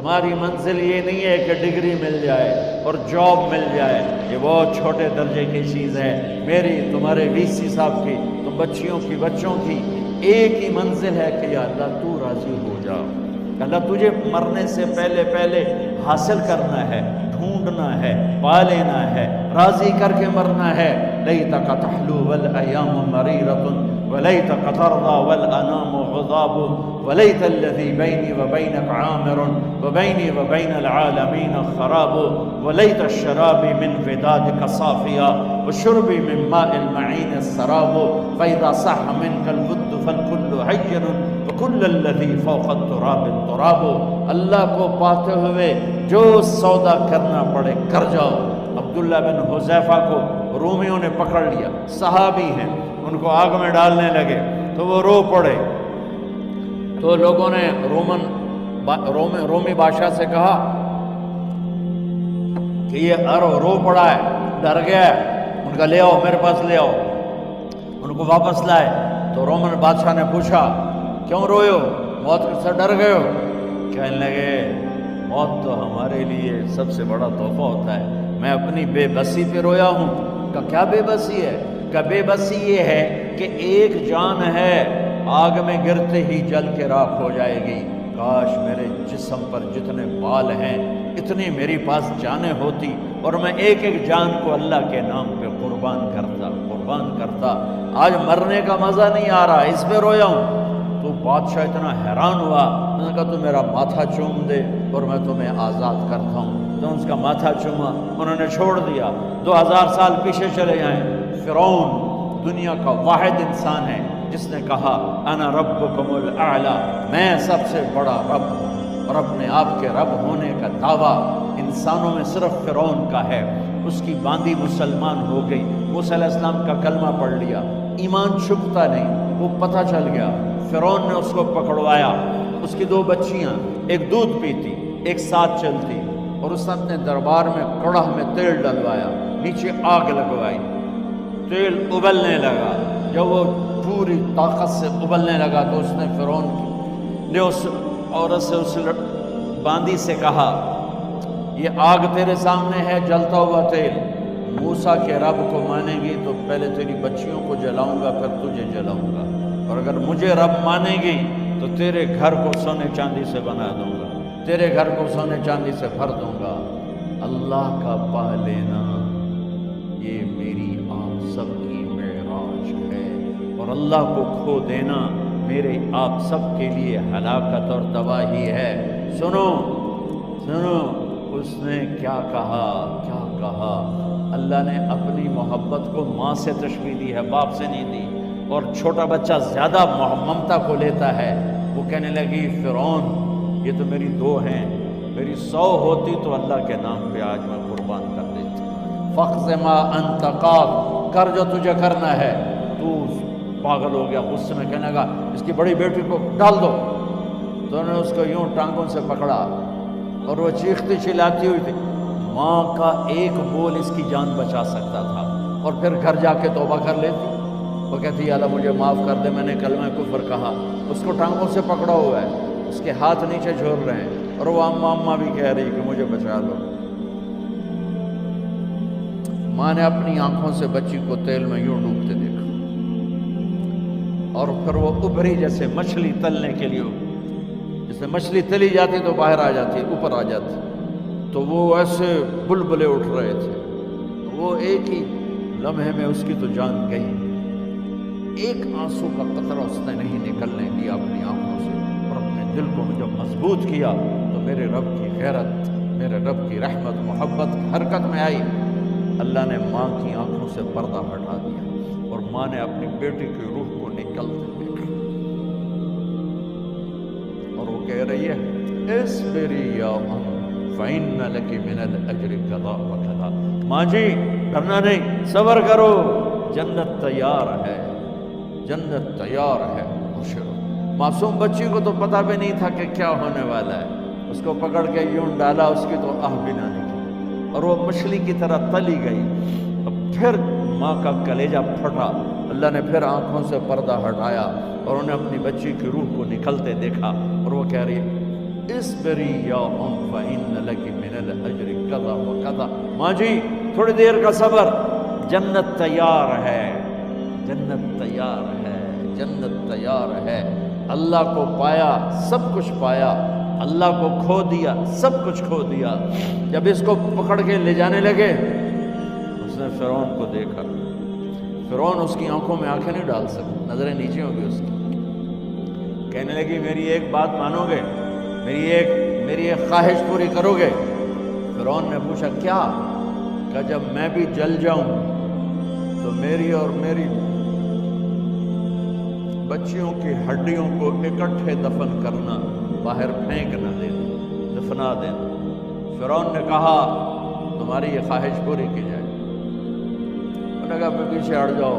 تمہاری منزل یہ نہیں ہے کہ ڈگری مل جائے اور جاب مل جائے، یہ بہت چھوٹے درجے کی چیز ہے۔ میری، تمہارے وی سی صاحب کی، تم بچیوں کی، بچوں کی ایک ہی منزل ہے کہ یا اللہ تو راضی ہو جا۔ اللہ تجھے مرنے سے پہلے پہلے حاصل کرنا ہے، ڈھونڈنا ہے، پا لینا ہے، راضی کر کے مرنا ہے۔ لیتک تحلو والایام مریرۃ ولیتک ترضی والانام غضاب ولیت الذی بینی وبینک عامر وبینی وبین العالمین خراب ولیت الشراب من ودادک صافیا وشربی من ماء المعین السراب فاذا صح منک الود فالکل حین وکل الذی فوق التراب التراب۔ اللہ کو پاتے ہوئے جو سودا کرنا پڑے کر جاؤ۔ عبداللہ بن حذیفہ کو رومیوں نے پکڑ لیا، صحابی ہیں، ان کو آگ میں ڈالنے لگے تو وہ رو پڑے، تو لوگوں نے رومی بادشاہ سے کہا کہ یہ رو پڑا ہے، ڈر گیا ہے، ان کا لے آؤ، میرے پاس لے آؤ۔ ان کو واپس لائے تو رومن بادشاہ نے پوچھا کیوں روئے ہو، موت سے ڈر گئے ہو؟ کہنے لگے موت تو ہمارے لیے سب سے بڑا تحفہ ہوتا ہے، میں اپنی بے بسی پہ رویا ہوں۔ کہ کیا بے بسی ہے؟ کہ بے بسی یہ ہے کہ ایک جان ہے آگ میں گرتے ہی جل کے راکھ ہو جائے گی، کاش میرے جسم پر جتنے بال ہیں اتنی میری پاس جانیں ہوتی اور میں ایک ایک جان کو اللہ کے نام پہ قربان کرتا۔ آج مرنے کا مزہ نہیں آ رہا، اس پہ رویا ہوں۔ تو بادشاہ اتنا حیران ہوا، انہوں نے کہا تو میرا ماتھا چوم دے اور میں تمہیں آزاد کرتا ہوں۔ تو اس کا ماتھا چوما، انہوں نے چھوڑ دیا۔ 2000 سال پیچھے چلے جائیں، فرعون دنیا کا واحد انسان ہے جس نے کہا انا ربکم الاعلی، میں سب سے بڑا رب ہوں، اور اپنے آپ کے رب ہونے کا دعویٰ انسانوں میں صرف فرعون کا ہے۔ اس کی باندی مسلمان ہو گئی، موسیٰ علیہ السلام کا کلمہ پڑھ لیا، ایمان چھپتا نہیں، وہ پتہ چل گیا۔ فرعون نے اس کو پکڑوایا، اس کی 2 بچیاں، ایک دودھ پیتی ایک ساتھ چلتی، اور اس نے اپنے دربار میں کڑاہ میں تیل ڈلوایا، نیچے آگ لگوائی، تیل ابلنے لگا۔ جب وہ پوری طاقت سے ابلنے لگا تو اس نے فرعون نے اس عورت سے، اس باندی سے کہا یہ آگ تیرے سامنے ہے، جلتا ہوا تیل، موسیٰ کے رب کو مانے گی تو پہلے تیری بچیوں کو جلاؤں گا پھر تجھے جلاؤں گا، اور اگر مجھے رب مانے گی تو تیرے گھر کو سونے چاندی سے بنا دوں گا، تیرے گھر کو سونے چاندی سے بھر دوں گا۔ اللہ کا پا لینا یہ میری آپ سب کی معراج ہے، اور اللہ کو کھو دینا میرے آپ سب کے لیے ہلاکت اور تباہی ہے۔ سنو اس نے کیا کہا؟ اللہ نے اپنی محبت کو ماں سے تشبیہ دی ہے، باپ سے نہیں دی، اور چھوٹا بچہ زیادہ ممتا کو لیتا ہے۔ وہ کہنے لگی فرعون یہ تو میری 2 ہیں، میری 100 ہوتی تو اللہ کے نام پہ آج میں قربان کر دیتی۔ فَقْضِ مَا أَنْتَ قَاضٍ، کر جو تجھے کرنا ہے۔ تو پاگل ہو گیا، غصے میں کہنے لگا اس کی بڑی بیٹی کو ڈال دو۔ تو انہوں نے اس کو یوں ٹانگوں سے پکڑا اور وہ چیختی چلاتی ہوئی تھی۔ ماں کا ایک بول اس کی جان بچا سکتا تھا، اور پھر گھر جا کے توبہ کر لیتی۔ وہ کہتی اللہ مجھے معاف کر دے، میں نے کلمہ کفر کہا۔ اس کو ٹانگوں سے پکڑا ہوا ہے، اس کے ہاتھ نیچے جھول رہے ہیں، اور وہ اماں بھی کہہ رہی کہ مجھے بچا لو۔ ماں نے اپنی آنکھوں سے بچی کو تیل میں یوں ڈوبتے دیکھا، اور پھر وہ ابھری جیسے مچھلی تلنے کے لیے، جیسے مچھلی تلی جاتی تو باہر آ جاتی، اوپر آ جاتی، تو وہ ایسے بلبلے اٹھ رہے تھے۔ وہ ایک ہی لمحے میں اس کی تو جان گئی، ایک آنسو کا قطرہ اس نے نہیں نکلنے دیا اپنی آنکھوں سے، اور اپنے دل کو جب مضبوط کیا تو میرے رب کی غیرت، میرے رب کی رحمت محبت حرکت میں آئی۔ اللہ نے ماں کی آنکھوں سے پردہ ہٹا دیا، اور ماں نے اپنی بیٹی کی روح کو نکلتے دیکھا، اور وہ کہہ رہی ہے اصبری یا ام فإن لک من الأجر کذا وکذا۔ ماں جی ڈرنا نہیں، صبر کرو، جنت تیار ہے، جنت تیار ہے، خوش رہو۔ معصوم بچی کو تو پتہ بھی نہیں تھا کہ کیا ہونے والا ہے، اس کو پکڑ کے یوں ڈالا، اس کی تو آہ بھی نہ نکلی، اور وہ مچھلی کی طرح تلی گئی۔ اب پھر ماں کا کلیجہ پھٹا، اللہ نے پھر آنکھوں سے پردہ ہٹایا، اور انہیں اپنی بچی کی روح کو نکلتے دیکھا، اور وہ کہہ رہی ہے اصبری یا فإن لک من الاجر کذا وکذا، ماں جی تھوڑی دیر کا صبر، جنت تیار ہے، جنت تیار ہے، جنت تیار ہے۔ اللہ کو پایا سب کچھ پایا، اللہ کو کھو دیا سب کچھ کھو دیا۔ جب اس کو پکڑ کے لے جانے لگے، اس نے فرعون کو دیکھا، فرعون اس کی آنکھوں میں آنکھیں نہیں ڈال سکا، نظریں نیچے ہو گئی اس کی۔ کہنے لگی میری ایک بات مانو گے، میری ایک خواہش پوری کرو گے؟ فرعون نے پوچھا کیا؟ کہ جب میں بھی جل جاؤں تو میری اور میری بچیوں کی ہڈیوں کو اکٹھے دفن کرنا، باہر پھینک نہ دینا، دفنا دینا۔ فرعون نے کہا تمہاری یہ خواہش پوری کی جائے۔ انہوں نے کہا میں پیچھے ہٹ جاؤ،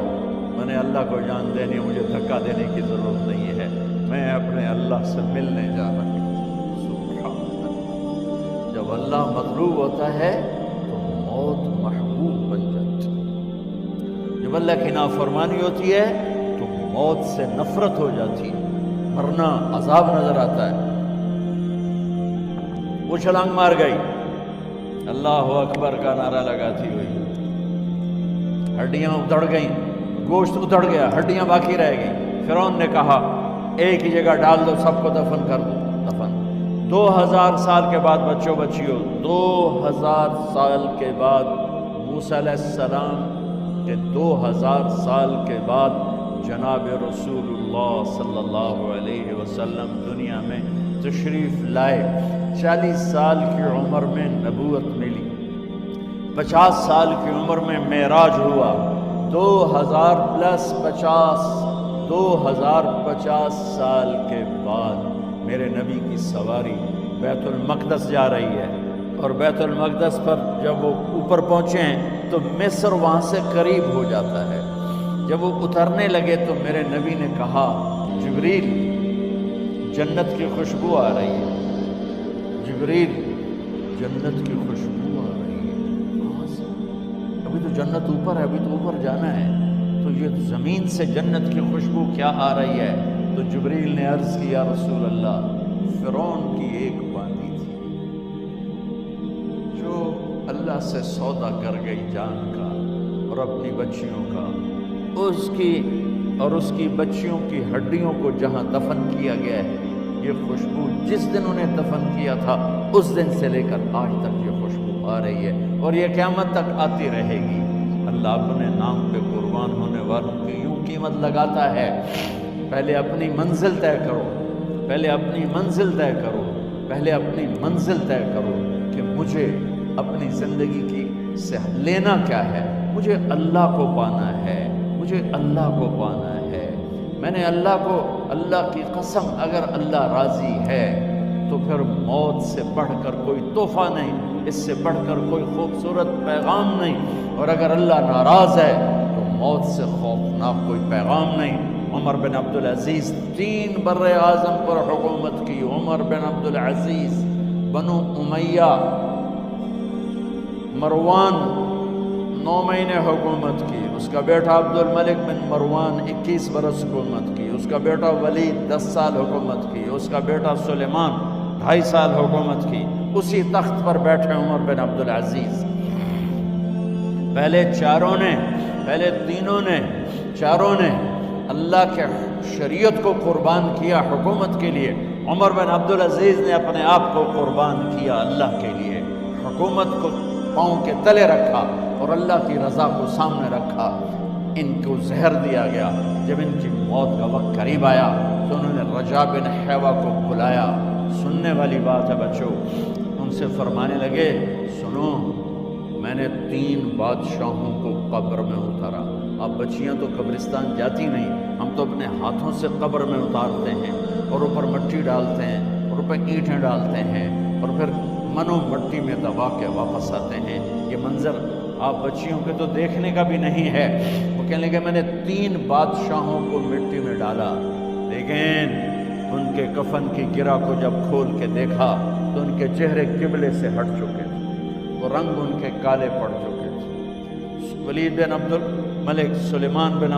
میں نے اللہ کو جان دینی، مجھے دھکا دینے کی ضرورت نہیں ہے، میں اپنے اللہ سے ملنے جا رہا ہوں۔ سبحان اللہ، جب اللہ مطلوب ہوتا ہے تو موت محبوب بن جاتی ہے، جب اللہ کی نافرمانی ہوتی ہے تو موت سے نفرت ہو جاتی ہے، مرنا عذاب نظر آتا ہے۔ وہ چھلانگ مار گئی، اللہ اکبر کا نعرہ لگاتی ہوئی، ہڈیاں ادھڑ گئیں، گوشت ادھڑ گیا، ہڈیاں باقی رہ گئیں۔ فرعون نے کہا ایک ہی جگہ ڈال دو، سب کو دفن کر دو۔ دفن 2000 سال کے بعد بچوں بچیوں، 2000 سال کے بعد موسیٰ علیہ السلام کے 2000 سال کے بعد جناب رسول اللہ صلی اللہ علیہ وسلم دنیا میں تشریف لائے۔ 40 سال کی عمر میں نبوت ملی، 50 سال کی عمر میں معراج ہوا، 2050 سال کے بعد میرے نبی کی سواری بیت المقدس جا رہی ہے، اور بیت المقدس پر جب وہ اوپر پہنچے ہیں تو مصر وہاں سے قریب ہو جاتا ہے۔ جب وہ اترنے لگے تو میرے نبی نے کہا جبریل جنت کی خوشبو آ رہی ہے، جبریل جنت کی خوشبو آ رہی ہے، کہاں سے؟ ابھی تو جنت اوپر ہے، ابھی تو اوپر جانا ہے، تو یہ زمین سے جنت کی خوشبو کیا آ رہی ہے؟ تو جبریل نے عرض کیا رسول اللہ فرعون کی ایک باندی تھی جو اللہ سے سودا کر گئی جان کا اور اپنی بچیوں کا، اس کی بچیوں کی ہڈیوں کو جہاں دفن کیا گیا ہے، یہ خوشبو جس دن انہیں دفن کیا تھا اس دن سے لے کر آج تک یہ خوشبو آ رہی ہے، اور یہ قیامت تک آتی رہے گی۔ اللہ اپنے نام پہ قربان ہونے والوں کی یوں قیمت لگاتا ہے، پہلے اپنی منزل طے کرو، پہلے اپنی منزل طے کرو، پہلے اپنی منزل طے کرو کہ مجھے اپنی زندگی کی سے لینا کیا ہے، مجھے اللہ کو پانا ہے، مجھے اللہ کو پانا ہے۔ میں نے اللہ کی قسم، اگر اللہ راضی ہے تو پھر موت سے بڑھ کر کوئی تحفہ نہیں، اس سے بڑھ کر کوئی خوبصورت پیغام نہیں، اور اگر اللہ ناراض ہے تو موت سے خوفناک کوئی پیغام نہیں۔ عمر بن عبدالعزیز 3 بر اعظم پر حکومت کی، عمر بن عبدالعزیز، بنو امیہ، مروان 9 مہینے حکومت کی، اس کا بیٹا عبد الملک بن مروان 21 برس حکومت کی، اس کا بیٹا ولید 10 سال حکومت کی، اس کا بیٹا سلیمان 2.5 سال حکومت کی۔ اسی تخت پر بیٹھے عمر بن عبدالعزیز۔ پہلے چاروں نے اللہ کے شریعت کو قربان کیا حکومت کے لیے، عمر بن عبدالعزیز نے اپنے آپ کو قربان کیا اللہ کے لیے، حکومت کو پاؤں کے تلے رکھا اور اللہ کی رضا کو سامنے رکھا۔ ان کو زہر دیا گیا، جب ان کی موت کا وقت قریب آیا تو انہوں نے رجا بن حیوہ کو بلایا۔ سننے والی بات ہے بچوں، ان سے فرمانے لگے سنو، میں نے 3 بادشاہوں کو قبر میں اتارا۔ اب بچیاں تو قبرستان جاتی نہیں، ہم تو اپنے ہاتھوں سے قبر میں اتارتے ہیں اور اوپر مٹی ڈالتے ہیں اور اوپر اینٹیں ڈالتے ہیں اور پھر منو مٹی میں دبا کے واپس آتے ہیں۔ یہ منظر آپ بچیوں کے تو دیکھنے کا بھی نہیں ہے۔ وہ کہنے لگے میں نے 3 بادشاہوں کو مٹی میں ڈالا، لیکن ان کے کفن کی گرہ کو جب کھول کے دیکھا تو ان کے چہرے قبلے سے ہٹ چکے تھے، وہ رنگ ان کے کالے پڑ چکے تھے۔ ولید بن عبد الملک، سلیمان بن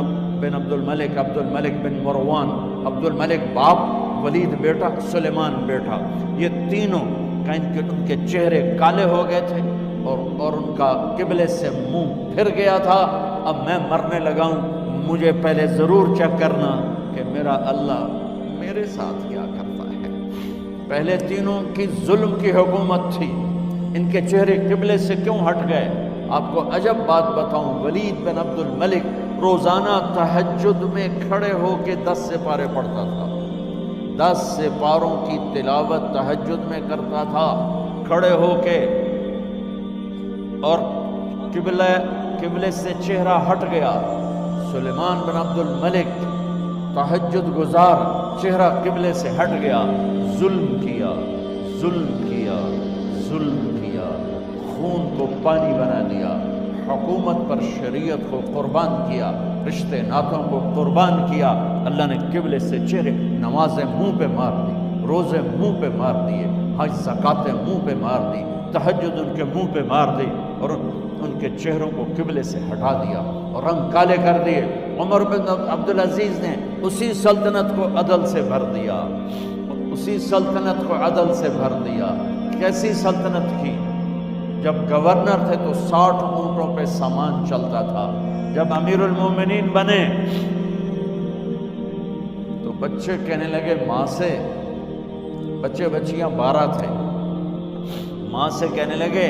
عبد الملک، عبد الملک بن مروان، عبد الملک باپ، ولید بیٹا، سلیمان بیٹا، یہ تینوں کا ان کے چہرے کالے ہو گئے تھے اور ان کا قبلے سے منہ پھر گیا تھا۔ اب میں مرنے لگا ہوں، مجھے پہلے ضرور چیک کرنا کہ میرا اللہ میرے ساتھ کیا کرتا ہے۔ پہلے تینوں کی ظلم کی حکومت تھی، ان کے چہرے قبلے سے کیوں ہٹ گئے؟ آپ کو عجب بات بتاؤں، ولید بن عبد الملک روزانہ تہجد میں کھڑے ہو کے 10 سپارے پڑھتا تھا، 10 سپاروں کی تلاوت تہجد میں کرتا تھا کھڑے ہو کے، اور قبلے سے چہرہ ہٹ گیا۔ سلیمان بن عبد الملک تہجد گزار، چہرہ قبلے سے ہٹ گیا، ظلم کیا، ظلم کیا، ظلم کیا، خون کو پانی بنا دیا، حکومت پر شریعت کو قربان کیا، رشتے ناتوں کو قربان کیا۔ اللہ نے قبلے سے چہرے، نمازیں منہ پہ مار دی، روزے منہ پہ مار دیے، حج زکاتیں منہ پہ مار دی، تہجد ان کے منہ پہ مار دی، اور ان کے چہروں کو قبلے سے ہٹا دیا اور رنگ کالے کر دیے۔ عمر بن عبدالعزیز نے اسی سلطنت کو عدل سے بھر دیا، اسی سلطنت کو عدل سے بھر دیا۔ کیسی سلطنت کی؟ جب گورنر تھے تو 60 اونٹوں پہ سامان چلتا تھا، جب امیر المومنین بنے تو بچے کہنے لگے ماں سے، بچے بچیاں 12 تھے، ماں سے کہنے لگے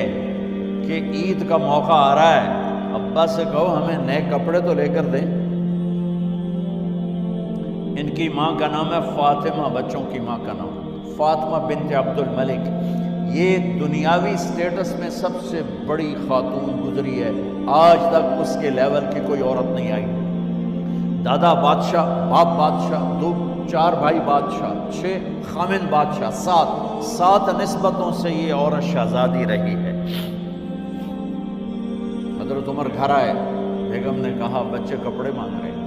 کہ عید کا موقع آ رہا ہے، ابا سے کہو ہمیں نئے کپڑے تو لے کر دیں۔ ان کی ماں کا نام ہے فاطمہ، بچوں کی ماں کا نام فاطمہ بنت عبد الملک۔ یہ دنیاوی سٹیٹس میں سب سے بڑی خاتون گزری ہے، آج تک اس کے لیول کی کوئی عورت نہیں آئی۔ دادا بادشاہ، باپ بادشاہ، 4 بھائی بادشاہ، 6 خامند بادشاہ، 7 نسبتوں سے یہ عورت شہزادی رہی ہے۔ حضرت عمر گھر آئے، بیگم نے کہا بچے کپڑے مانگ رہے ہیں۔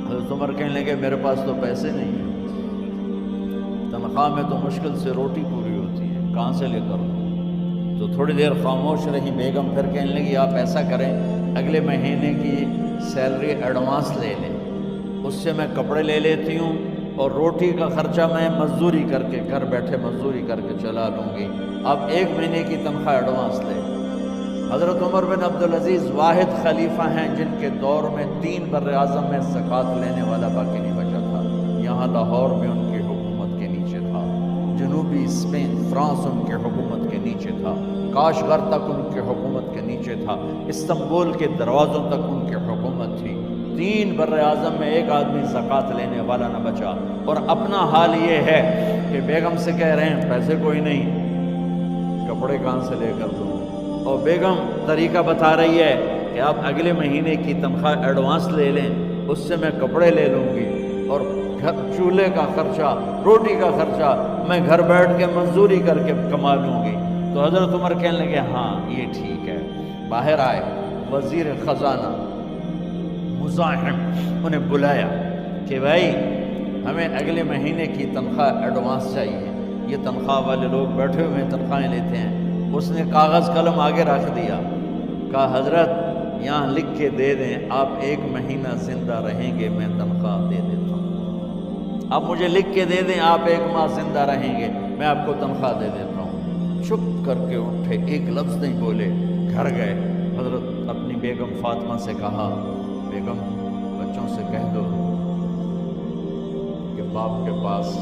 حضرت عمر کہنے لگے میرے پاس تو پیسے نہیں ہیں، تنخواہ میں تو مشکل سے روٹی پوری ہوتی ہے، کہاں سے لے کر دوں؟ تو تھوڑی دیر خاموش رہی بیگم، پھر کہنے لگی آپ ایسا کریں، اگلے مہینے کی سیلری ایڈوانس لے لیں، اس سے میں کپڑے لے لیتی ہوں اور روٹی کا خرچہ میں مزدوری کر کے، گھر بیٹھے مزدوری کر کے چلا لوں گی، آپ 1 مہینے کی تنخواہ ایڈوانس لیں۔ حضرت عمر بن عبدالعزیز واحد خلیفہ ہیں جن کے دور میں 3 بر اعظم میں زکوٰۃ لینے والا باقی نہیں بچا تھا۔ یہاں لاہور میں ان کی حکومت کے نیچے تھا، جنوبی اسپین فرانس ان کے حکومت کے نیچے تھا، کاشغر تک ان کے حکومت کے نیچے تھا، استنبول کے دروازوں تک ان کی حکومت تھی۔ 3 بر اعظم میں ایک آدمی زکوٰۃ لینے والا نہ بچا، اور اپنا حال یہ ہے کہ بیگم سے کہہ رہے ہیں پیسے کوئی نہیں، کپڑے کہاں سے لے کر دوں؟ اور بیگم طریقہ بتا رہی ہے کہ آپ اگلے مہینے کی تنخواہ ایڈوانس لے لیں، اس سے میں کپڑے لے لوں گی، اور چولہے کا خرچہ، روٹی کا خرچہ میں گھر بیٹھ کے مزدوری کر کے کما لوں گی۔ تو حضرت عمر کہنے لگے ہاں یہ ٹھیک ہے۔ باہر آئے وزیر خزانہ مزاحم، انہیں بلایا کہ بھائی ہمیں اگلے مہینے کی تنخواہ ایڈوانس چاہیے، یہ تنخواہ والے لوگ بیٹھے ہوئے تنخواہیں لیتے ہیں۔ اس نے کاغذ قلم آگے رکھ دیا، کہا حضرت یہاں لکھ کے دے دیں، آپ 1 مہینہ زندہ رہیں گے میں تنخواہ دے دیتا ہوں، آپ مجھے لکھ کے دے دیں آپ 1 ماہ زندہ رہیں گے میں آپ کو تنخواہ دے دیتا ہوں۔ چپ کر کے اٹھے، ایک لفظ نہیں بولے، گھر گئے۔ حضرت اپنی بیگم فاطمہ سے کہا بیگم بچوں سے کہہ دو کہ باپ کے پاس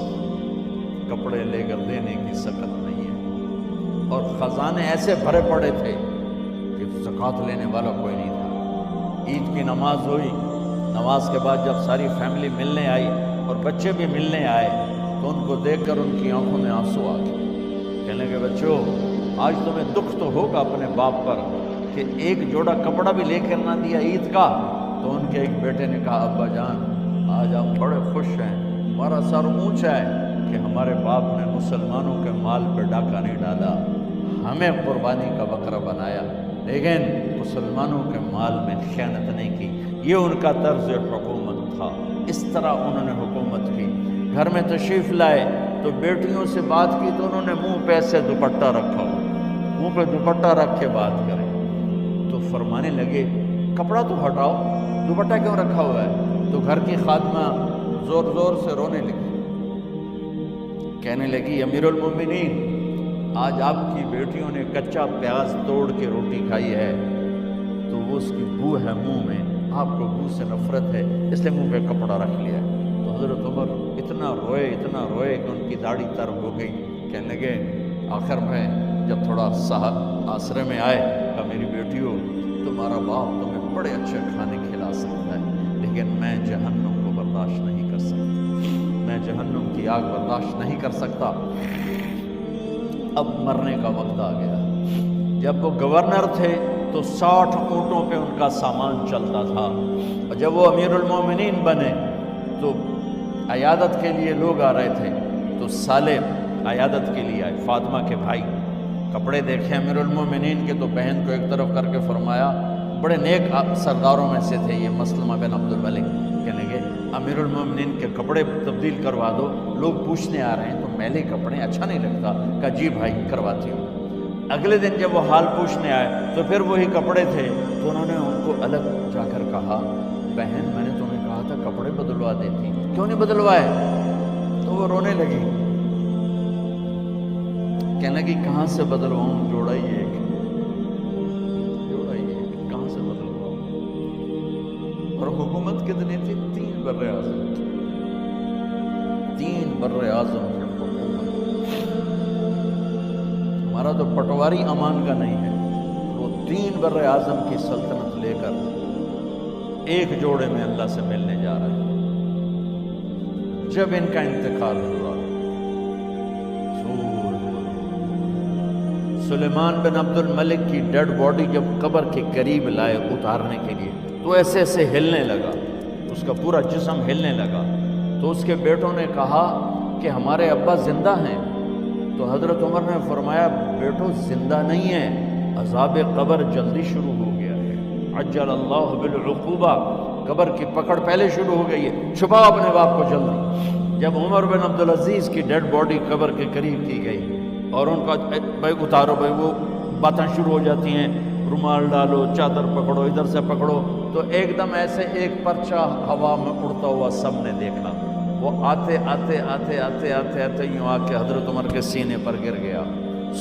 کپڑے لے کر دینے کی سکت نہیں ہے، اور خزانے ایسے بھرے پڑے تھے کہ زکوٰۃ لینے والا کوئی نہیں تھا۔ عید کی نماز ہوئی، نماز کے بعد جب ساری فیملی ملنے آئی اور بچے بھی ملنے آئے تو ان کو دیکھ کر ان کی آنکھوں میں آنسو آ گئے۔ کہنے لگے بچوں آج تمہیں دکھ تو ہوگا اپنے باپ پر کہ ایک جوڑا کپڑا بھی لے کر نہ دیا عید کا۔ تو ان کے ایک بیٹے نے کہا ابا جان آج آپ بڑے خوش ہیں، ہمارا سر اونچا ہے کہ ہمارے باپ نے مسلمانوں کے مال پہ ڈاکہ نہیں ڈالا، ہمیں قربانی کا بکرا بنایا، لیکن مسلمانوں کے مال میں خیانت نہیں کی۔ یہ ان کا طرز حکومت تھا، اس طرح انہوں نے حکومت کی۔ گھر میں تشریف لائے تو بیٹیوں سے بات کی تو انہوں نے منہ پہ ایسے دوپٹہ رکھا ہو، منہ پہ دوپٹہ رکھ کے بات کریں تو فرمانے لگے کپڑا تو ہٹاؤ، دوپٹہ کیوں رکھا ہوا ہے؟ تو گھر کی خادمہ زور زور سے رونے لگی، کہنے لگی امیر المومنین آج آپ کی بیٹیوں نے کچا پیاز توڑ کے روٹی کھائی ہے تو وہ اس کی بو ہے منہ میں، آپ کو بو سے نفرت ہے اس لیے منہ پہ کپڑا رکھ لیا ہے۔ تو حضرت عمر اتنا روئے کہ ان کی داڑھی تر ہو گئی۔ کہنے لگے آخر میں جب تھوڑا آسرے میں آئے کہ میری بیٹیوں تمہارا باپ تمہیں بڑے اچھے کھانے کھلا سکتا ہے لیکن میں جہنم کو برداشت نہیں کر سکتا، میں جہنم کی آگ برداشت نہیں کر سکتا۔ اب مرنے کا وقت آ گیا۔ جب وہ گورنر تھے تو 60 اونٹوں پہ ان کا سامان چلتا تھا، اور جب وہ امیر المومنین بنے تو عیادت کے لیے لوگ آ رہے تھے تو سالے عیادت کے لیے آئے، فاطمہ کے بھائی۔ کپڑے دیکھے امیر المومنین کے تو بہن کو ایک طرف کر کے فرمایا، بڑے نیک سرداروں میں سے تھے یہ مسلمہ بن عبد الملک، کہنے لگے امیر المومنین کے کپڑے تبدیل کروا دو، لوگ پوچھنے آ رہے ہیں تو میلے کپڑے اچھا نہیں لگتا۔ کہا جی بھائی کرواتی ہوں۔ اگلے دن جب وہ حال پوچھنے آئے تو پھر وہی کپڑے تھے، تو انہوں نے ان کو الگ جا کر کہا بہن میں نے تمہیں کہا تھا کپڑے بدلوا دیتی، کیوں نہیں بدلوائے؟ تو وہ رونے لگی، کہنے لگی کہاں سے بدلواؤں، جوڑا ہی ایک کہاں سے بدلواؤں؟ اور حکومت کتنی تھی؟ 3 بر اعظم، 3 بر اعظم کی حکومت۔ ہمارا تو پٹواری امان کا نہیں ہے، وہ 3 بر اعظم کی سلطنت لے کر ایک جوڑے میں اللہ سے ملنے جا رہے ہیں۔ جب ان کا انتقال ہوا، سلیمان بن عبد الملک کی ڈیڈ باڈی جب قبر کے قریب لائے اتارنے کے لیے تو ایسے ایسے ہلنے لگا، اس کا پورا جسم ہلنے لگا۔ تو اس کے بیٹوں نے کہا کہ ہمارے ابا زندہ ہیں، تو حضرت عمر نے فرمایا بیٹو زندہ نہیں ہے، عذاب قبر جلدی شروع ہو گیا ہے، عجل اللہ بالعقوبہ، قبر کی پکڑ پہلے شروع ہو گئی ہے، چھپاؤ اپنے باپ کو جلدی۔ جب عمر بن عبدالعزیز کی ڈیڈ باڈی قبر کے قریب کی گئی اور ان کا بھائی اتارو، بھائی وہ باتیں شروع ہو جاتی ہیں، رومال ڈالو، چادر پکڑو، ادھر سے پکڑو، تو ایک دم ایسے ایک پرچہ ہوا میں اڑتا ہوا سب نے دیکھا، وہ آتے آتے آتے آتے آتے آتے یوں آ کے حضرت عمر کے سینے پر گر گیا۔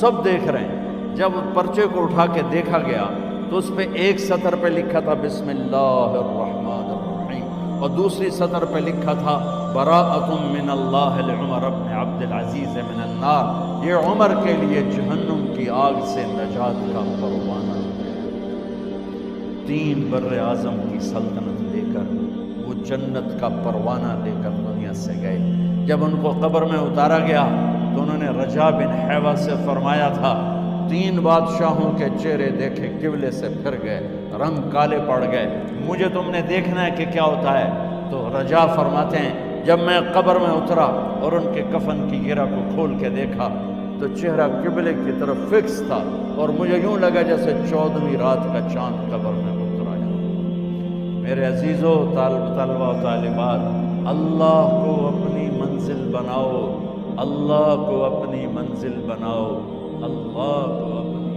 سب دیکھ رہے ہیں۔ جب پرچے کو اٹھا کے دیکھا گیا تو اس پہ ایک سطر پہ لکھا تھا بسم اللہ الرحمن الرحیم، اور دوسری سطر پہ لکھا تھا براءۃ من اللہ لعمر بن عبد العزیز من النار، یہ عمر کے لیے جہنم کی آگ سے نجات کا پروانہ۔ 3 بر اعظم کی سلطنت لے کر وہ جنت کا پروانہ لے کر دنیا سے گئے۔ جب ان کو قبر میں اتارا گیا تو انہوں نے رجا بن حیوہ سے فرمایا تھا 3 بادشاہوں کے چہرے دیکھے قبلے سے پھر گئے، رنگ کالے پڑ گئے، مجھے تم نے دیکھنا ہے کہ کیا ہوتا ہے؟ تو رجا فرماتے ہیں جب میں قبر میں اترا اور ان کے کفن کی گرہ کو کھول کے دیکھا تو چہرہ قبلے کی طرف فکس تھا، اور مجھے یوں لگا جیسے 14ویں رات کا چاند قبر میں اتر آیا۔ میرے عزیزو، طلبہ و طالبات، اللہ کو اپنی منزل بناؤ، اللہ کو اپنی منزل بناؤ، اللہ کو اپنی